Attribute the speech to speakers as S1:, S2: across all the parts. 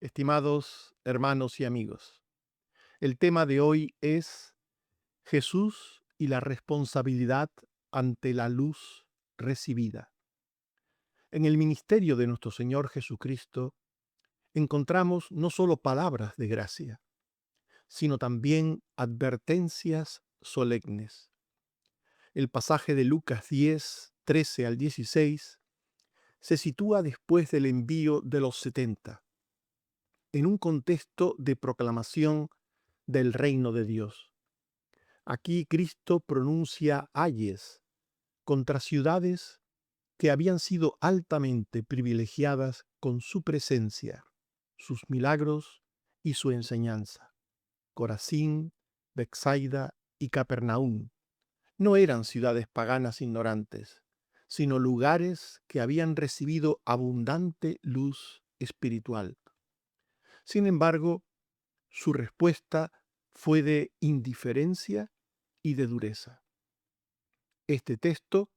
S1: Estimados hermanos y amigos, el tema de hoy es Jesús y la responsabilidad ante la luz recibida. En el ministerio de nuestro Señor Jesucristo encontramos no solo palabras de gracia, sino también advertencias solemnes. El pasaje de Lucas 10, 13 al 16 se sitúa después del envío de los 70, en un contexto de proclamación del reino de Dios. Aquí Cristo pronuncia ayes contra ciudades que habían sido altamente privilegiadas con su presencia, sus milagros y su enseñanza. Corazín, Betsaida y Capernaum no eran ciudades paganas ignorantes, sino lugares que habían recibido abundante luz espiritual. Sin embargo, su respuesta fue de indiferencia y de dureza. Este texto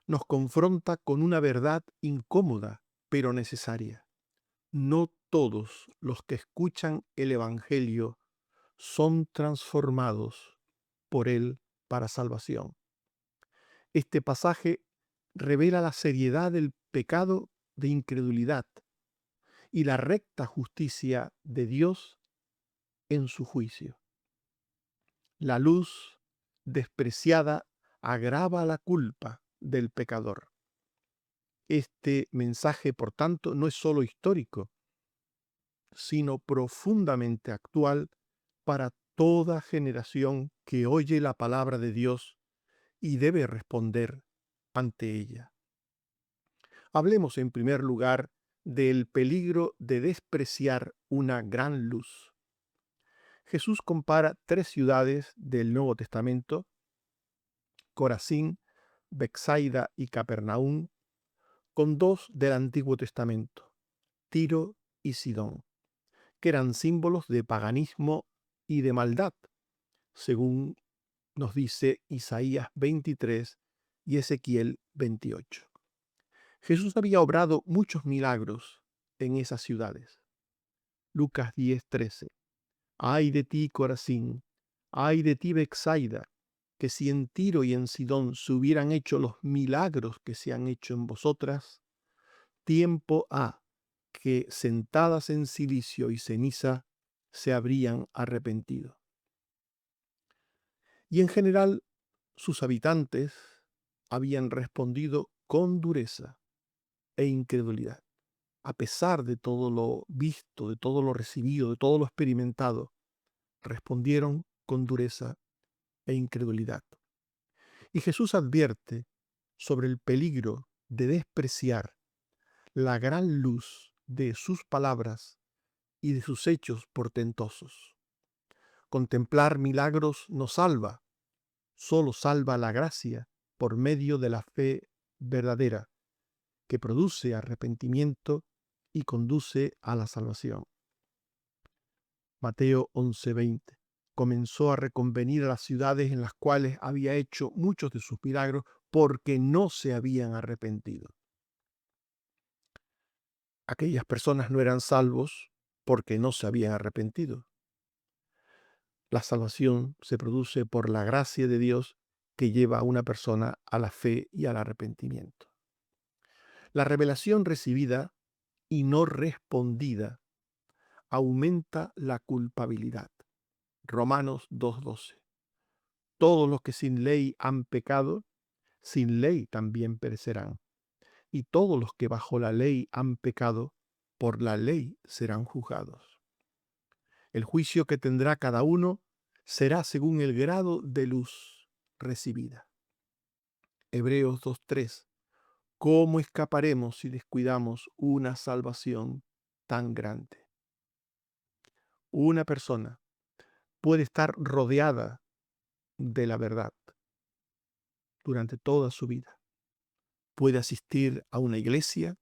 S1: nos confronta con una verdad incómoda, pero necesaria. No todos los que escuchan el Evangelio son transformados por él para salvación. Este pasaje revela la seriedad del pecado de incredulidad y la recta justicia de Dios en su juicio. La luz despreciada agrava la culpa del pecador. Este mensaje, por tanto, no es solo histórico, sino profundamente actual para toda generación que oye la palabra de Dios y debe responder ante ella. Hablemos en primer lugar del peligro de despreciar una gran luz. Jesús compara tres ciudades del Nuevo Testamento, Corazín, Betsaida y Capernaum, con dos del Antiguo Testamento, Tiro y Sidón, que eran símbolos de paganismo y de maldad, según nos dice Isaías 23 y Ezequiel 28. Jesús había obrado muchos milagros en esas ciudades. Lucas 10:13. Ay de ti, Corazín, ay de ti, Betsaida, que si en Tiro y en Sidón se hubieran hecho los milagros que se han hecho en vosotras, tiempo ha que sentadas en cilicio y ceniza se habrían arrepentido. Y en general sus habitantes habían respondido con dureza e incredulidad. A pesar de todo lo visto, de todo lo recibido, de todo lo experimentado, respondieron con dureza e incredulidad. Y Jesús advierte sobre el peligro de despreciar la gran luz de sus palabras y de sus hechos portentosos. Contemplar milagros no salva, solo salva la gracia por medio de la fe verdadera, que produce arrepentimiento y conduce a la salvación. Mateo 11:20. Comenzó a reconvenir a las ciudades en las cuales había hecho muchos de sus milagros porque no se habían arrepentido. Aquellas personas no eran salvos porque no se habían arrepentido. La salvación se produce por la gracia de Dios que lleva a una persona a la fe y al arrepentimiento. La revelación recibida y no respondida aumenta la culpabilidad. Romanos 2:12. Todos los que sin ley han pecado, sin ley también perecerán. Y todos los que bajo la ley han pecado, por la ley serán juzgados. El juicio que tendrá cada uno será según el grado de luz recibida. Hebreos 2:3. ¿Cómo escaparemos si descuidamos una salvación tan grande? Una persona puede estar rodeada de la verdad durante toda su vida. Puede asistir a una iglesia,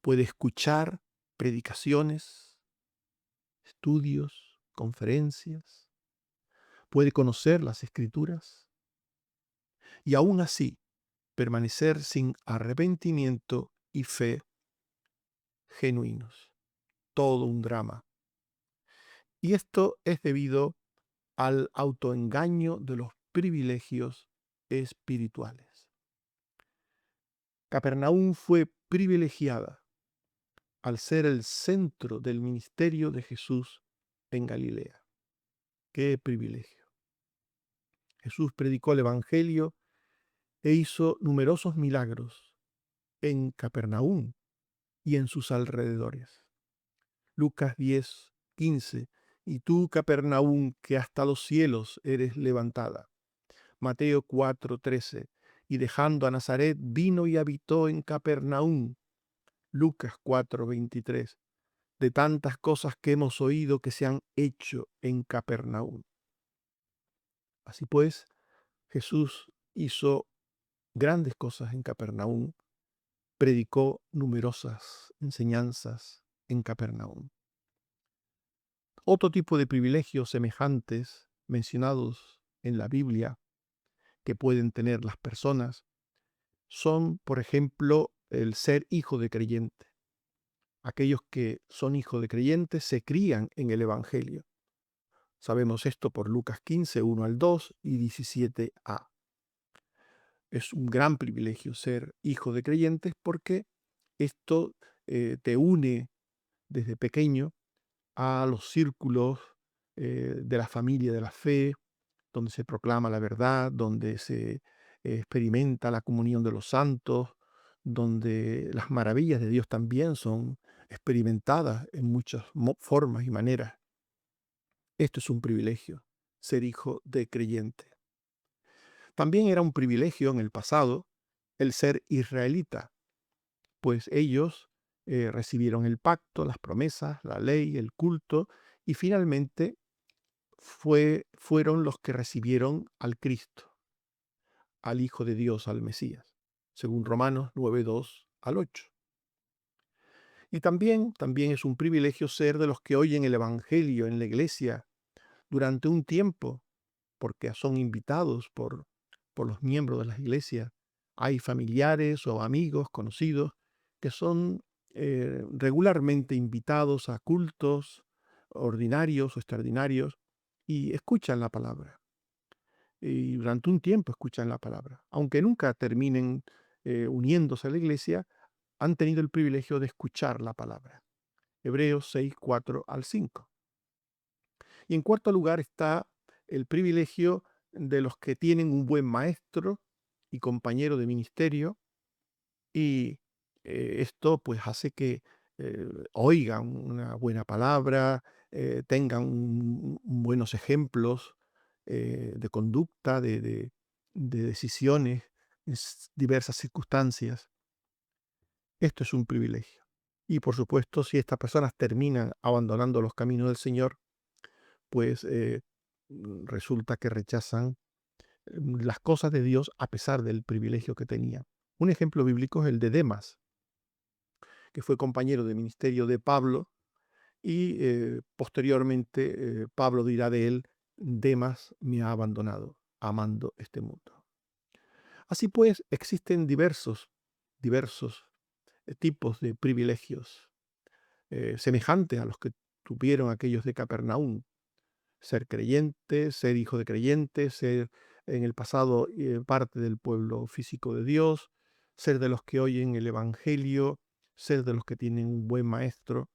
S1: puede escuchar predicaciones, estudios, conferencias, puede conocer las escrituras y aún así permanecer sin arrepentimiento y fe genuinos. todo un drama. Y esto es debido al autoengaño de los privilegios espirituales. Capernaum fue privilegiada al ser el centro del ministerio de Jesús en Galilea. ¡Qué privilegio! Jesús predicó el Evangelio e hizo numerosos milagros en Capernaum y en sus alrededores. Lucas 10:15. Y tú, Capernaum, que hasta los cielos eres levantada. Mateo 4:13. Y dejando a Nazaret, vino y habitó en Capernaum. Lucas 4:23. De tantas cosas que hemos oído que se han hecho en Capernaum. Así pues, Jesús hizo grandes cosas en Capernaum, predicó numerosas enseñanzas en Capernaum. Otro tipo de privilegios semejantes mencionados en la Biblia que pueden tener las personas son, por ejemplo, el ser hijo de creyente. Aquellos que son hijos de creyentes se crían en el Evangelio. Sabemos esto por Lucas 15, 1 al 2 y 17a. Es un gran privilegio ser hijo de creyentes porque esto te une desde pequeño a los círculos de la familia de la fe, donde se proclama la verdad, donde se experimenta la comunión de los santos, donde las maravillas de Dios también son experimentadas en muchas formas y maneras. Esto es un privilegio, ser hijo de creyente. También era un privilegio en el pasado el ser israelita, pues ellos recibieron el pacto, las promesas, la ley, el culto, y finalmente fueron los que recibieron al Cristo, al Hijo de Dios, al Mesías, según Romanos 9:2 al 8. Y también es un privilegio ser de los que oyen el Evangelio en la iglesia durante un tiempo, porque son invitados por los miembros de las iglesias. Hay familiares o amigos conocidos que son regularmente invitados a cultos ordinarios o extraordinarios y escuchan la palabra. Y durante un tiempo escuchan la palabra. Aunque nunca terminen uniéndose a la iglesia, han tenido el privilegio de escuchar la palabra. Hebreos 6:4 al 5. Y en cuarto lugar está el privilegio de los que tienen un buen maestro y compañero de ministerio, y esto pues hace que oigan una buena palabra, tengan buenos ejemplos de conducta, de decisiones en diversas circunstancias. Esto es un privilegio. Y por supuesto, si estas personas terminan abandonando los caminos del Señor, pues resulta que rechazan las cosas de Dios a pesar del privilegio que tenía. Un ejemplo bíblico es el de Demas, que fue compañero de ministerio de Pablo y posteriormente Pablo dirá de él, Demas me ha abandonado, amando este mundo. Así pues, existen diversos tipos de privilegios semejantes a los que tuvieron aquellos de Capernaum. Ser creyente, ser hijo de creyente, ser en el pasado parte del pueblo físico de Dios, ser de los que oyen el Evangelio, ser de los que tienen un buen maestro.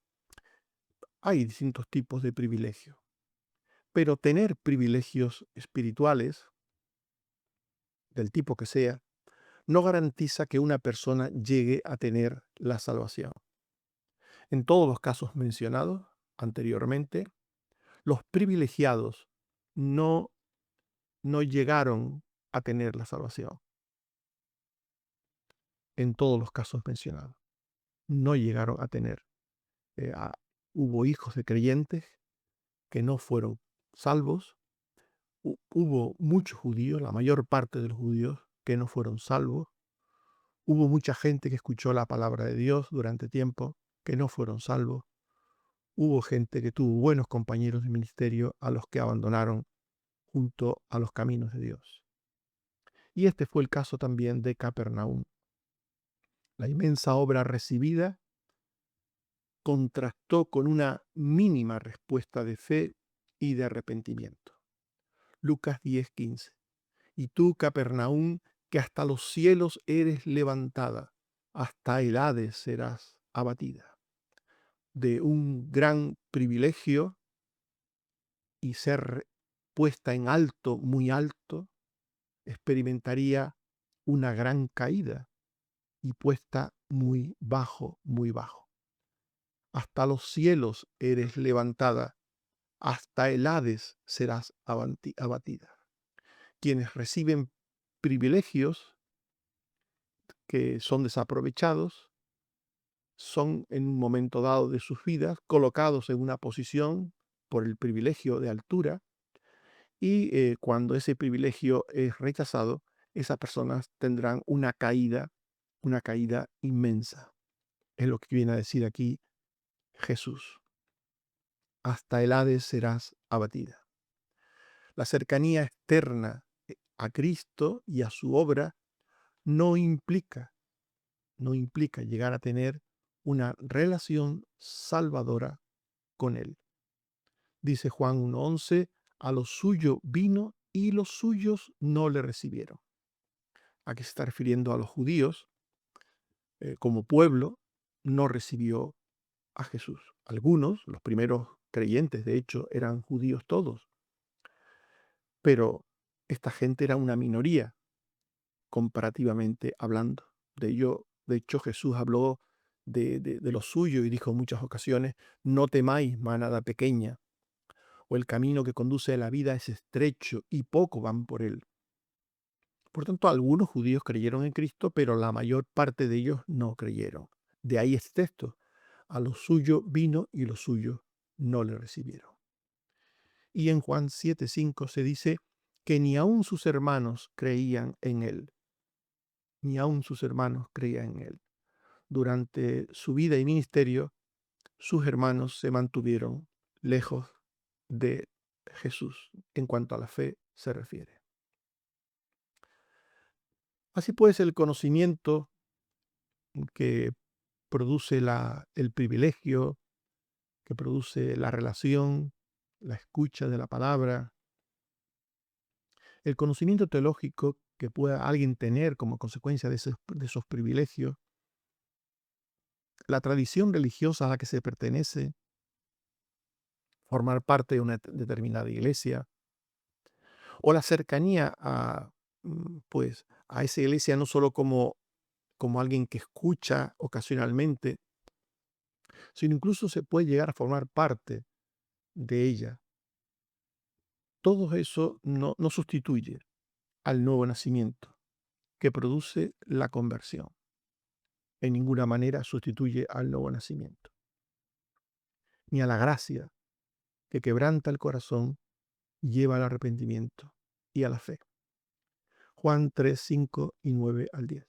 S1: Hay distintos tipos de privilegios, pero tener privilegios espirituales, del tipo que sea, no garantiza que una persona llegue a tener la salvación. En todos los casos mencionados anteriormente, los privilegiados no llegaron a tener la salvación. En todos los casos mencionados, no llegaron a tener. eh, a- Hubo hijos de creyentes que no fueron salvos. Hubo muchos judíos, la mayor parte de los judíos, que no fueron salvos. Hubo mucha gente que escuchó la palabra de Dios durante tiempo, que no fueron salvos. Hubo gente que tuvo buenos compañeros de ministerio a los que abandonaron junto a los caminos de Dios. Y este fue el caso también de Capernaum. La inmensa obra recibida contrastó con una mínima respuesta de fe y de arrepentimiento. Lucas 10:15. Y tú, Capernaum, que hasta los cielos eres levantada, hasta el Hades serás abatida. De un gran privilegio y ser puesta en alto, muy alto, experimentaría una gran caída y puesta muy bajo, muy bajo. Hasta los cielos eres levantada, hasta el Hades serás abatida. Quienes reciben privilegios que son desaprovechados son en un momento dado de sus vidas colocados en una posición por el privilegio de altura y cuando ese privilegio es rechazado, esas personas tendrán una caída inmensa. Es lo que viene a decir aquí Jesús. Hasta el Hades serás abatida. La cercanía externa a Cristo y a su obra no implica llegar a tener una relación salvadora con Él. Dice Juan 1:11, a lo suyo vino y los suyos no le recibieron. Aquí se está refiriendo a los judíos, como pueblo, no recibió a Jesús. Algunos, los primeros creyentes, de hecho, eran judíos todos, pero esta gente era una minoría, comparativamente hablando. De hecho, Jesús habló de lo suyo y dijo en muchas ocasiones, no temáis, manada pequeña, o el camino que conduce a la vida es estrecho y poco van por él. Por tanto, algunos judíos creyeron en Cristo, pero la mayor parte de ellos no creyeron. De ahí este texto, a lo suyo vino y los suyos no le recibieron. Y en Juan 7:5 se dice que ni aun sus hermanos creían en él. Ni aun sus hermanos creían en él. Durante su vida y ministerio, sus hermanos se mantuvieron lejos de Jesús en cuanto a la fe se refiere. Así pues, el conocimiento que produce el privilegio, que produce la relación, la escucha de la palabra, el conocimiento teológico que pueda alguien tener como consecuencia de esos privilegios, la tradición religiosa a la que se pertenece, formar parte de una determinada iglesia, o la cercanía pues, a esa iglesia no solo como alguien que escucha ocasionalmente, sino incluso se puede llegar a formar parte de ella. Todo eso no sustituye al nuevo nacimiento que produce la conversión. En ninguna manera sustituye al nuevo nacimiento, ni a la gracia que quebranta el corazón y lleva al arrepentimiento y a la fe. Juan 3, 5 y 9 al 10.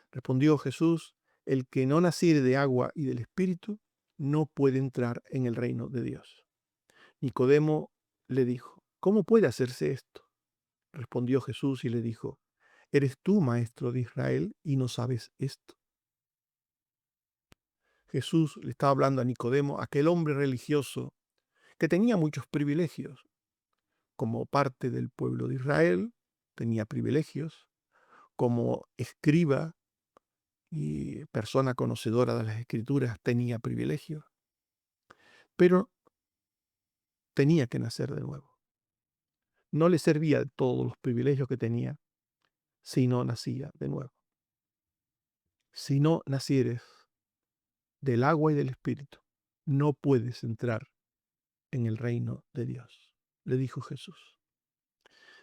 S1: Respondió Jesús, el que no naciere de agua y del Espíritu no puede entrar en el reino de Dios. Nicodemo le dijo, ¿cómo puede hacerse esto? Respondió Jesús y le dijo, ¿eres tú maestro de Israel y no sabes esto? Jesús le estaba hablando a Nicodemo, aquel hombre religioso que tenía muchos privilegios. Como parte del pueblo de Israel, tenía privilegios. Como escriba y persona conocedora de las Escrituras, tenía privilegios. Pero tenía que nacer de nuevo. No le servía todos los privilegios que tenía si no nacía de nuevo. Si no nacieres del agua y del Espíritu, no puedes entrar en el reino de Dios, le dijo Jesús.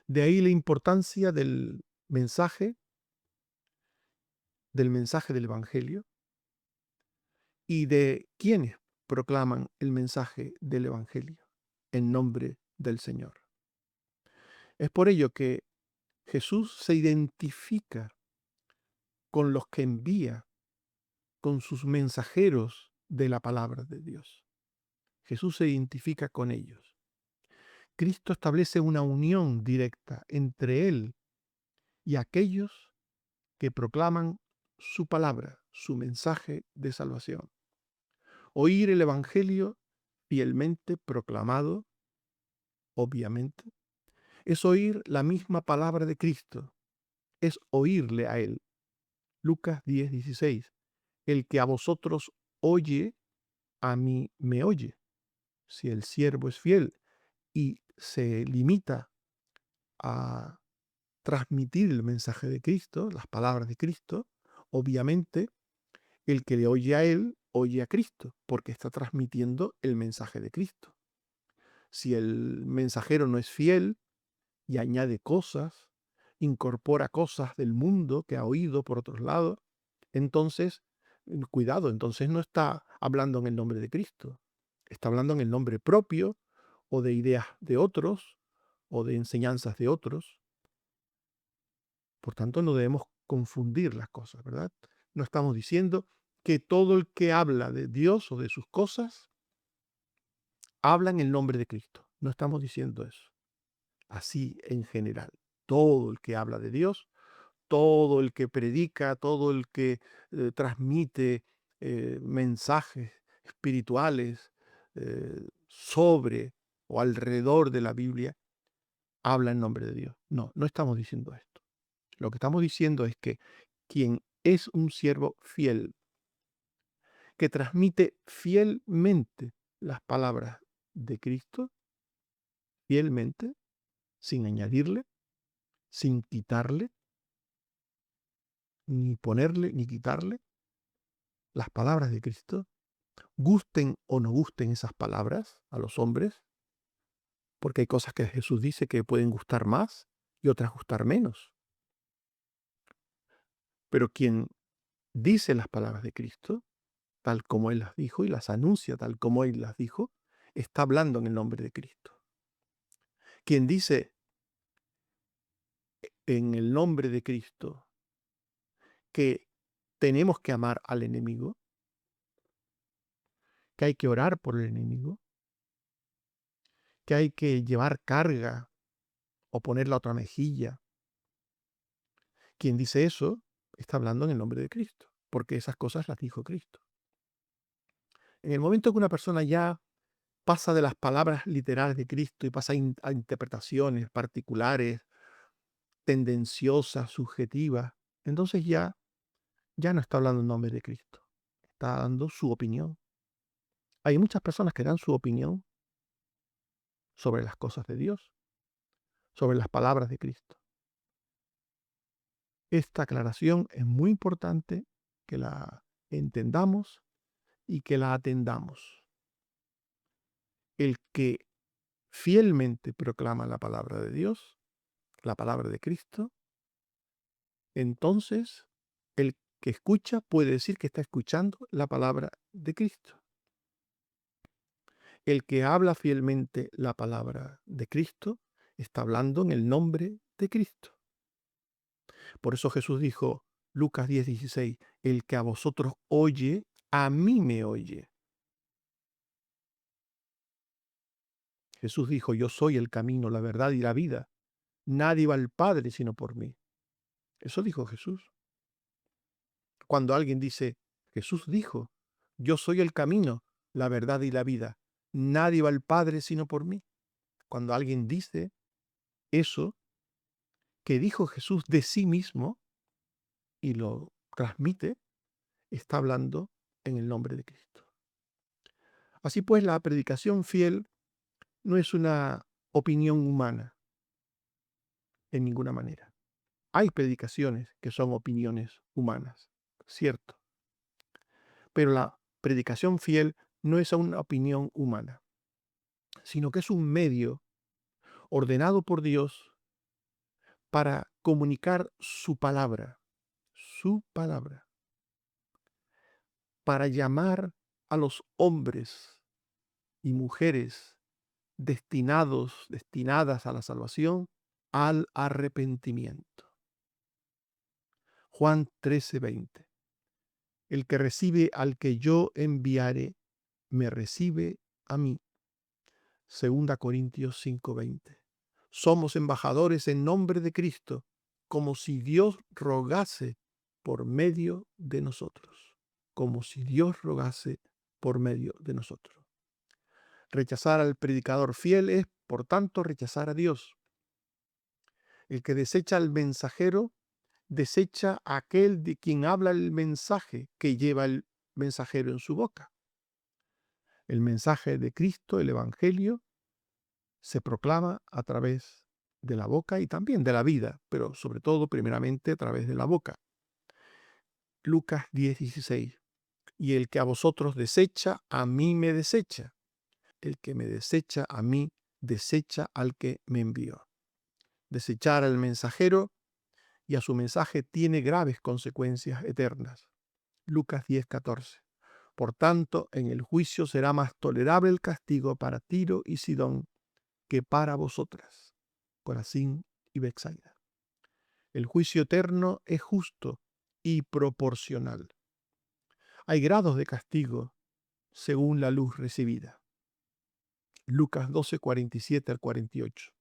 S1: De ahí la importancia del mensaje del Evangelio y de quienes proclaman el mensaje del Evangelio en nombre del Señor. Es por ello que Jesús se identifica con los que envía, con sus mensajeros de la palabra de Dios. Jesús se identifica con ellos. Cristo establece una unión directa entre Él y aquellos que proclaman su palabra, su mensaje de salvación. Oír el Evangelio fielmente proclamado, obviamente, es oír la misma palabra de Cristo, es oírle a Él. Lucas 10:16. El que a vosotros oye, a mí me oye. Si el siervo es fiel y se limita a transmitir el mensaje de Cristo, las palabras de Cristo, obviamente el que le oye a Él, oye a Cristo, porque está transmitiendo el mensaje de Cristo. Si el mensajero no es fiel y añade cosas, incorpora cosas del mundo que ha oído por otros lados, entonces, cuidado, entonces no está hablando en el nombre de Cristo, está hablando en el nombre propio o de ideas de otros o de enseñanzas de otros. Por tanto, no debemos confundir las cosas, ¿verdad? No estamos diciendo que todo el que habla de Dios o de sus cosas habla en el nombre de Cristo. No estamos diciendo eso. Así en general. Todo el que habla de Dios, todo el que predica, todo el que transmite mensajes espirituales sobre o alrededor de la Biblia, habla en nombre de Dios. No, no estamos diciendo esto. Lo que estamos diciendo es que quien es un siervo fiel, que transmite fielmente las palabras de Cristo, fielmente, sin añadirle, sin quitarle, ni ponerle, ni quitarle, las palabras de Cristo, gusten o no gusten esas palabras a los hombres, porque hay cosas que Jesús dice que pueden gustar más y otras gustar menos. Pero quien dice las palabras de Cristo, tal como Él las dijo, y las anuncia tal como Él las dijo, está hablando en el nombre de Cristo. Quien dice en el nombre de Cristo que tenemos que amar al enemigo, que hay que orar por el enemigo, que hay que llevar carga o poner la otra mejilla. Quien dice eso está hablando en el nombre de Cristo, porque esas cosas las dijo Cristo. En el momento que una persona ya pasa de las palabras literales de Cristo y pasa a interpretaciones particulares, tendenciosas, subjetivas, entonces ya no está hablando en nombre de Cristo, está dando su opinión. Hay muchas personas que dan su opinión sobre las cosas de Dios, sobre las palabras de Cristo. Esta aclaración es muy importante que la entendamos y que la atendamos. El que fielmente proclama la palabra de Dios, la palabra de Cristo, entonces el que escucha puede decir que está escuchando la palabra de Cristo. El que habla fielmente la palabra de Cristo está hablando en el nombre de Cristo. Por eso Jesús dijo, Lucas 10:16, el que a vosotros oye, a mí me oye. Jesús dijo, yo soy el camino, la verdad y la vida. Nadie va al Padre sino por mí. Eso dijo Jesús. Cuando alguien dice, Jesús dijo, yo soy el camino, la verdad y la vida. Nadie va al Padre sino por mí. Cuando alguien dice eso que dijo Jesús de sí mismo y lo transmite, está hablando en el nombre de Cristo. Así pues, la predicación fiel no es una opinión humana en ninguna manera. Hay predicaciones que son opiniones humanas, cierto, pero la predicación fiel no es una opinión humana, sino que es un medio ordenado por Dios para comunicar su palabra, para llamar a los hombres y mujeres destinadas a la salvación, al arrepentimiento. Juan 13:20. El que recibe al que yo enviare, me recibe a mí. Segunda Corintios 5:20. Somos embajadores en nombre de Cristo, como si Dios rogase por medio de nosotros. Como si Dios rogase por medio de nosotros. Rechazar al predicador fiel es, por tanto, rechazar a Dios. El que desecha al mensajero, desecha a aquel de quien habla el mensaje que lleva el mensajero en su boca. El mensaje de Cristo, el Evangelio, se proclama a través de la boca y también de la vida, pero sobre todo, primeramente, a través de la boca. Lucas 10:16. Y el que a vosotros desecha, a mí me desecha. El que me desecha a mí, desecha al que me envió. Desechar al mensajero y a su mensaje tiene graves consecuencias eternas. Lucas 10:14. Por tanto, en el juicio será más tolerable el castigo para Tiro y Sidón que para vosotras, Corazín y Betsaida. El juicio eterno es justo y proporcional. Hay grados de castigo según la luz recibida. Lucas 12:47 al 48.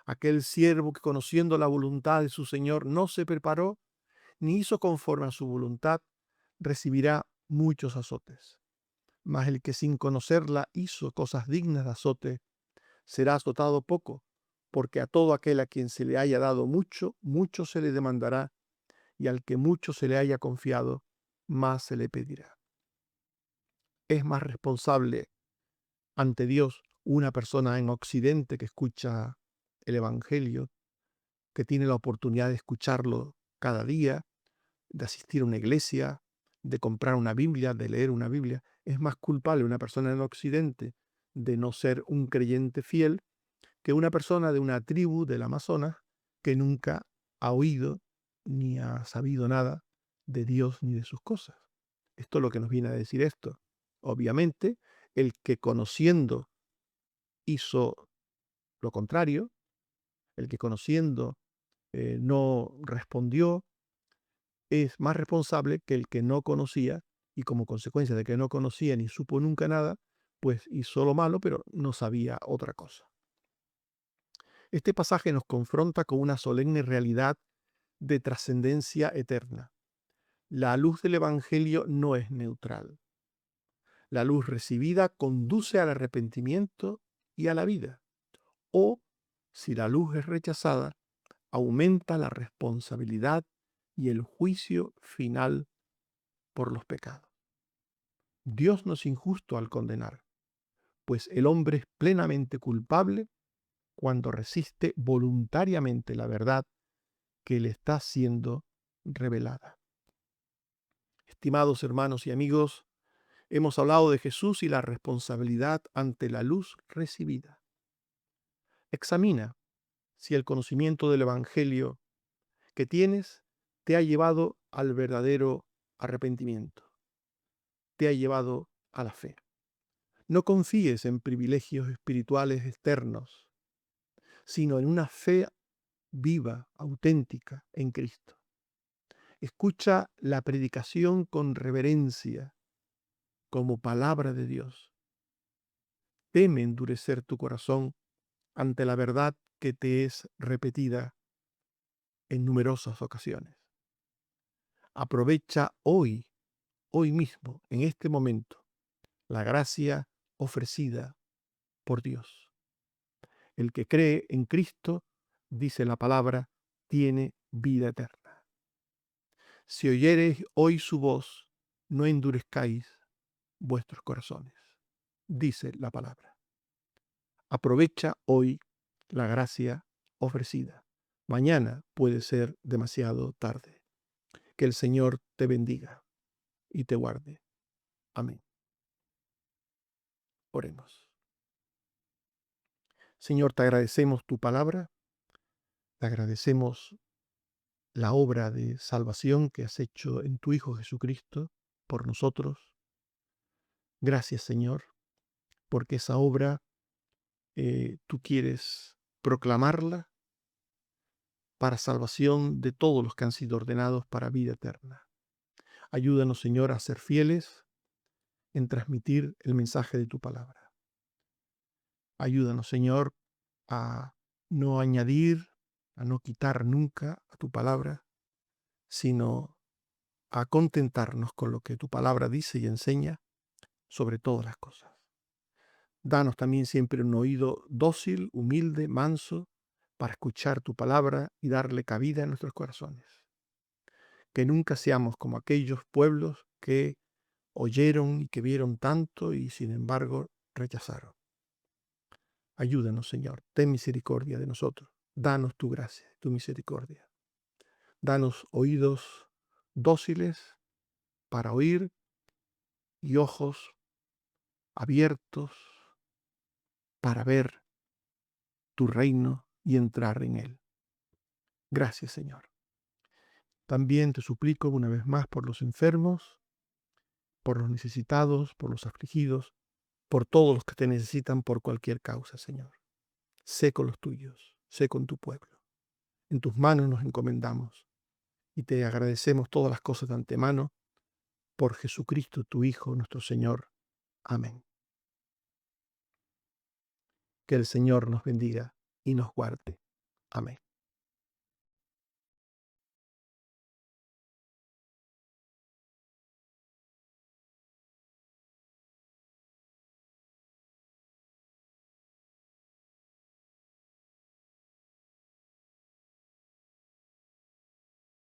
S1: Aquel siervo que, conociendo la voluntad de su Señor, no se preparó ni hizo conforme a su voluntad, recibirá muchos azotes. Mas el que sin conocerla hizo cosas dignas de azote, será azotado poco, porque a todo aquel a quien se le haya dado mucho, mucho se le demandará, y al que mucho se le haya confiado, más se le pedirá. Es más responsable ante Dios una persona en Occidente que escucha el Evangelio, que tiene la oportunidad de escucharlo cada día, de asistir a una iglesia, de comprar una Biblia, de leer una Biblia. Es más culpable una persona en Occidente de no ser un creyente fiel que una persona de una tribu del Amazonas que nunca ha oído ni ha sabido nada de Dios ni de sus cosas. Esto es lo que nos viene a decir esto. Obviamente, el que conociendo hizo lo contrario, el que conociendo no respondió, es más responsable que el que no conocía y como consecuencia de que no conocía ni supo nunca nada, pues hizo lo malo, pero no sabía otra cosa. Este pasaje nos confronta con una solemne realidad de trascendencia eterna. La luz del Evangelio no es neutral. La luz recibida conduce al arrepentimiento y a la vida. O, si la luz es rechazada, aumenta la responsabilidad y el juicio final por los pecados. Dios no es injusto al condenar, pues el hombre es plenamente culpable cuando resiste voluntariamente la verdad que le está siendo revelada. Estimados hermanos y amigos, hemos hablado de Jesús y la responsabilidad ante la luz recibida. Examina si el conocimiento del Evangelio que tienes te ha llevado al verdadero arrepentimiento, te ha llevado a la fe. No confíes en privilegios espirituales externos, sino en una fe viva, auténtica en Cristo. Escucha la predicación con reverencia como palabra de Dios. Teme endurecer tu corazón ante la verdad que te es repetida en numerosas ocasiones. Aprovecha hoy mismo, en este momento, la gracia ofrecida por Dios. El que cree en Cristo, dice la palabra, tiene vida eterna. Si oyereis hoy su voz, no endurezcáis vuestros corazones, dice la palabra. Aprovecha hoy la gracia ofrecida. Mañana puede ser demasiado tarde. Que el Señor te bendiga y te guarde. Amén. Oremos. Señor, te agradecemos tu palabra, te agradecemos la obra de salvación que has hecho en tu Hijo Jesucristo por nosotros. Gracias, Señor, porque esa obra tú quieres proclamarla para salvación de todos los que han sido ordenados para vida eterna. Ayúdanos, Señor, a ser fieles en transmitir el mensaje de tu palabra. Ayúdanos, Señor, a no añadir, a no quitar nunca a tu palabra, sino a contentarnos con lo que tu palabra dice y enseña, sobre todas las cosas. Danos también siempre un oído dócil, humilde, manso, para escuchar tu palabra y darle cabida en nuestros corazones. Que nunca seamos como aquellos pueblos que oyeron y que vieron tanto y sin embargo rechazaron. Ayúdanos, Señor, ten misericordia de nosotros. Danos tu gracia, tu misericordia. Danos oídos dóciles para oír y ojos abiertos para ver tu reino y entrar en él. Gracias, Señor. También te suplico una vez más por los enfermos, por los necesitados, por los afligidos, por todos los que te necesitan por cualquier causa, Señor. Sé con los tuyos, sé con tu pueblo. En tus manos nos encomendamos y te agradecemos todas las cosas de antemano por Jesucristo, tu Hijo, nuestro Señor. Amén. Que el Señor nos bendiga y nos guarde. Amén.